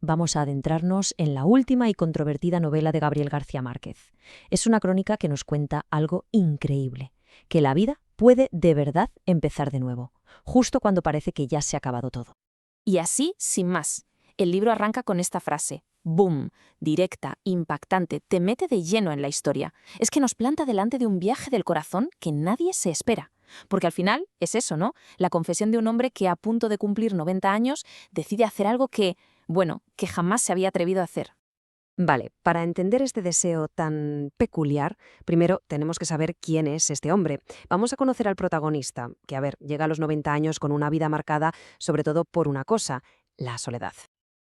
vamos a adentrarnos en la última y controvertida novela de Gabriel García Márquez. Es una crónica que nos cuenta algo increíble, que la vida puede de verdad empezar de nuevo, justo cuando parece que ya se ha acabado todo. Y así, sin más, el libro arranca con esta frase. ¡Boom! Directa, impactante, te mete de lleno en la historia. Es que nos planta delante de un viaje del corazón que nadie se espera. Porque al final es eso, ¿no? La confesión de un hombre que a punto de cumplir 90 años decide hacer algo que jamás se había atrevido a hacer. Vale, para entender este deseo tan peculiar, primero tenemos que saber quién es este hombre. Vamos a conocer al protagonista, que, llega a los 90 años con una vida marcada sobre todo por una cosa, la soledad.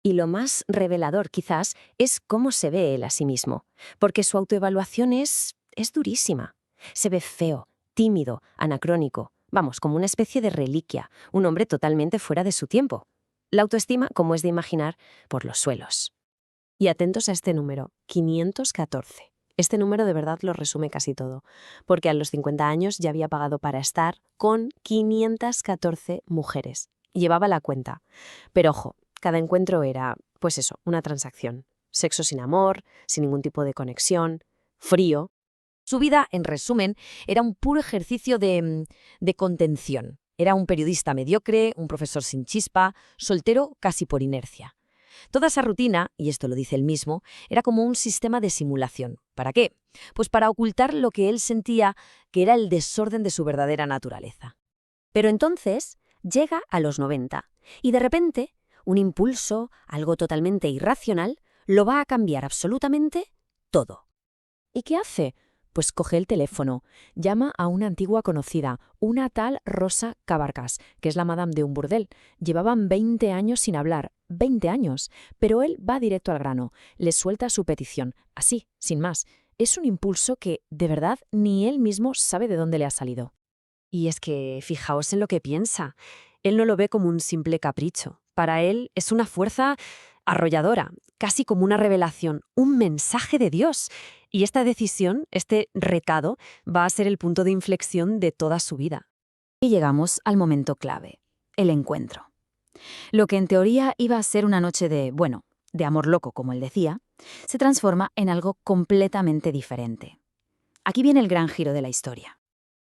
Y lo más revelador, quizás, es cómo se ve él a sí mismo, porque su autoevaluación es durísima. Se ve feo, tímido, anacrónico, vamos, como una especie de reliquia, un hombre totalmente fuera de su tiempo. La autoestima, como es de imaginar, por los suelos. Y atentos a este número, 514. Este número de verdad lo resume casi todo, porque a los 50 años ya había pagado para estar con 514 mujeres. Llevaba la cuenta. Pero ojo, cada encuentro era, una transacción. Sexo sin amor, sin ningún tipo de conexión, frío. Su vida, en resumen, era un puro ejercicio de contención. Era un periodista mediocre, un profesor sin chispa, soltero casi por inercia. Toda esa rutina, y esto lo dice él mismo, era como un sistema de simulación. ¿Para qué? Pues para ocultar lo que él sentía que era el desorden de su verdadera naturaleza. Pero entonces llega a los 90 y de repente un impulso, algo totalmente irracional, lo va a cambiar absolutamente todo. ¿Y qué hace? Pues coge el teléfono, llama a una antigua conocida, una tal Rosa Cabarcas, que es la madame de un burdel. Llevaban 20 años sin hablar, 20 años, pero él va directo al grano, le suelta su petición, así, sin más. Es un impulso que, de verdad, ni él mismo sabe de dónde le ha salido. Y es que, fijaos en lo que piensa. Él no lo ve como un simple capricho. Para él es una fuerza arrolladora, casi como una revelación, un mensaje de Dios. Y esta decisión, este recado, va a ser el punto de inflexión de toda su vida. Y llegamos al momento clave, el encuentro. Lo que en teoría iba a ser una noche de amor loco, como él decía, se transforma en algo completamente diferente. Aquí viene el gran giro de la historia.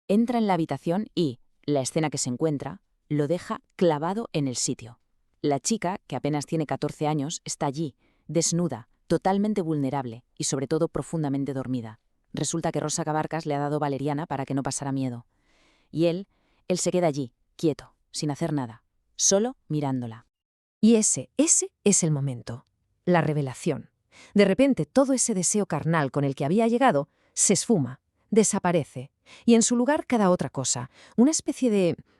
Entra en la habitación y, la escena que se encuentra, lo deja clavado en el sitio. La chica, que apenas tiene 14 años, está allí, desnuda, totalmente vulnerable y sobre todo profundamente dormida. Resulta que Rosa Cabarcas le ha dado valeriana para que no pasara miedo. Y él se queda allí, quieto, sin hacer nada, solo mirándola. Y ese es el momento, la revelación. De repente todo ese deseo carnal con el que había llegado se esfuma, desaparece, y en su lugar queda otra cosa, una especie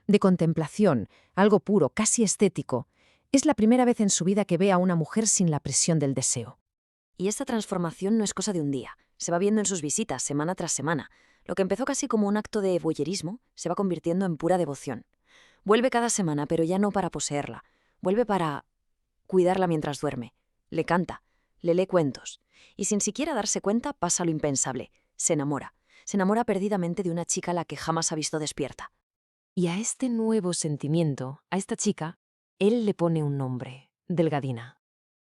de contemplación, algo puro, casi estético. Es la primera vez en su vida que ve a una mujer sin la presión del deseo. Y esta transformación no es cosa de un día. Se va viendo en sus visitas, semana tras semana. Lo que empezó casi como un acto de voyerismo se va convirtiendo en pura devoción. Vuelve cada semana, pero ya no para poseerla. Vuelve para cuidarla mientras duerme. Le canta, le lee cuentos. Y sin siquiera darse cuenta pasa lo impensable. Se enamora. Se enamora perdidamente de una chica a la que jamás ha visto despierta. Y a este nuevo sentimiento, a esta chica, él le pone un nombre, Delgadina.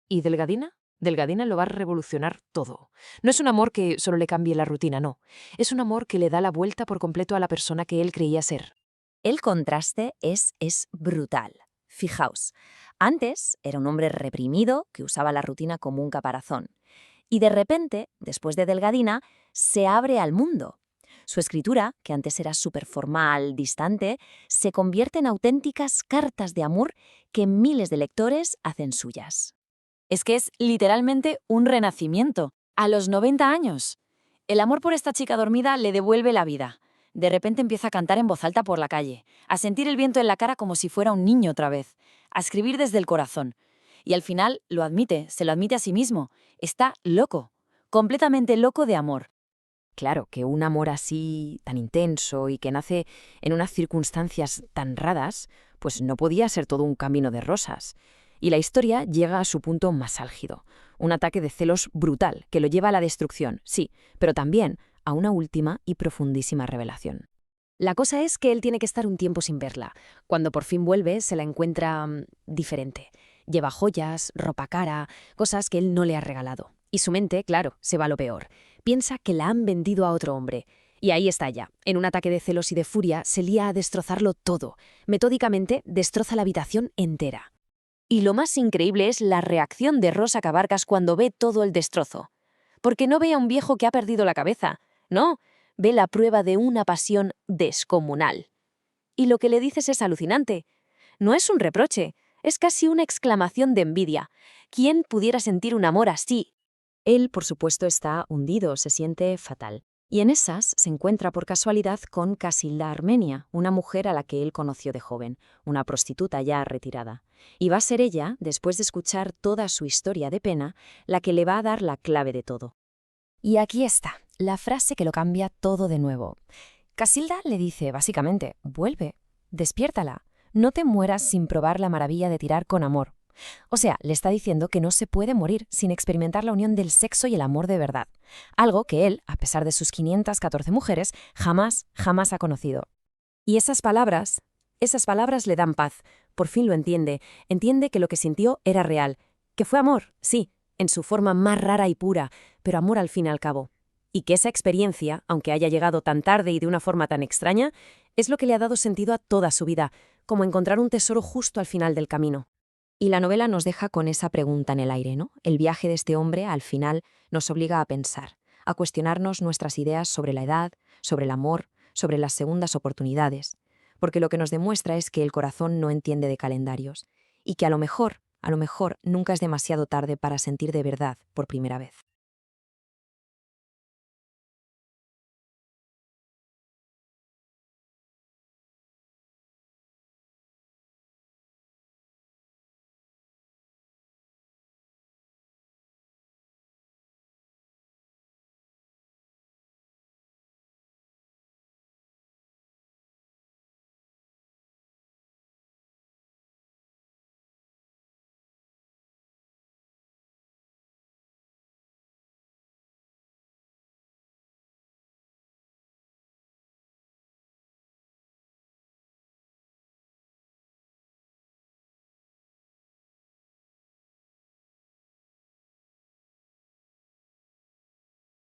¿Y Delgadina? Delgadina lo va a revolucionar todo. No es un amor que solo le cambie la rutina, no. Es un amor que le da la vuelta por completo a la persona que él creía ser. El contraste es brutal. Fijaos, antes era un hombre reprimido que usaba la rutina como un caparazón. Y de repente, después de Delgadina, se abre al mundo. Su escritura, que antes era súper formal, distante, se convierte en auténticas cartas de amor que miles de lectores hacen suyas. Es que es literalmente un renacimiento, a los 90 años. El amor por esta chica dormida le devuelve la vida. De repente empieza a cantar en voz alta por la calle, a sentir el viento en la cara como si fuera un niño otra vez, a escribir desde el corazón. Y al final lo admite, se lo admite a sí mismo. Está loco, completamente loco de amor. Claro, que un amor así, tan intenso y que nace en unas circunstancias tan raras, pues no podía ser todo un camino de rosas. Y la historia llega a su punto más álgido. Un ataque de celos brutal que lo lleva a la destrucción, sí, pero también a una última y profundísima revelación. La cosa es que él tiene que estar un tiempo sin verla. Cuando por fin vuelve, se la encuentra diferente. Lleva joyas, ropa cara, cosas que él no le ha regalado. Y su mente, claro, se va a lo peor. Piensa que la han vendido a otro hombre. Y ahí está ya. En un ataque de celos y de furia, se lía a destrozarlo todo. Metódicamente, destroza la habitación entera. Y lo más increíble es la reacción de Rosa Cabarcas cuando ve todo el destrozo. Porque no ve a un viejo que ha perdido la cabeza. No, ve la prueba de una pasión descomunal. Y lo que le dices es alucinante. No es un reproche, es casi una exclamación de envidia. ¿Quién pudiera sentir un amor así? Él, por supuesto, está hundido, se siente fatal. Y en esas se encuentra por casualidad con Casilda Armenia, una mujer a la que él conoció de joven, una prostituta ya retirada. Y va a ser ella, después de escuchar toda su historia de pena, la que le va a dar la clave de todo. Y aquí está, la frase que lo cambia todo de nuevo. Casilda le dice, básicamente, vuelve, despiértala, no te mueras sin probar la maravilla de tirar con amor. O sea, le está diciendo que no se puede morir sin experimentar la unión del sexo y el amor de verdad. Algo que él, a pesar de sus 514 mujeres, jamás ha conocido. Y esas palabras le dan paz. Por fin lo entiende. Entiende que lo que sintió era real. Que fue amor, sí, en su forma más rara y pura, pero amor al fin y al cabo. Y que esa experiencia, aunque haya llegado tan tarde y de una forma tan extraña, es lo que le ha dado sentido a toda su vida, como encontrar un tesoro justo al final del camino. Y la novela nos deja con esa pregunta en el aire, ¿no? El viaje de este hombre, al final, nos obliga a pensar, a cuestionarnos nuestras ideas sobre la edad, sobre el amor, sobre las segundas oportunidades. Porque lo que nos demuestra es que el corazón no entiende de calendarios y que a lo mejor, nunca es demasiado tarde para sentir de verdad por primera vez.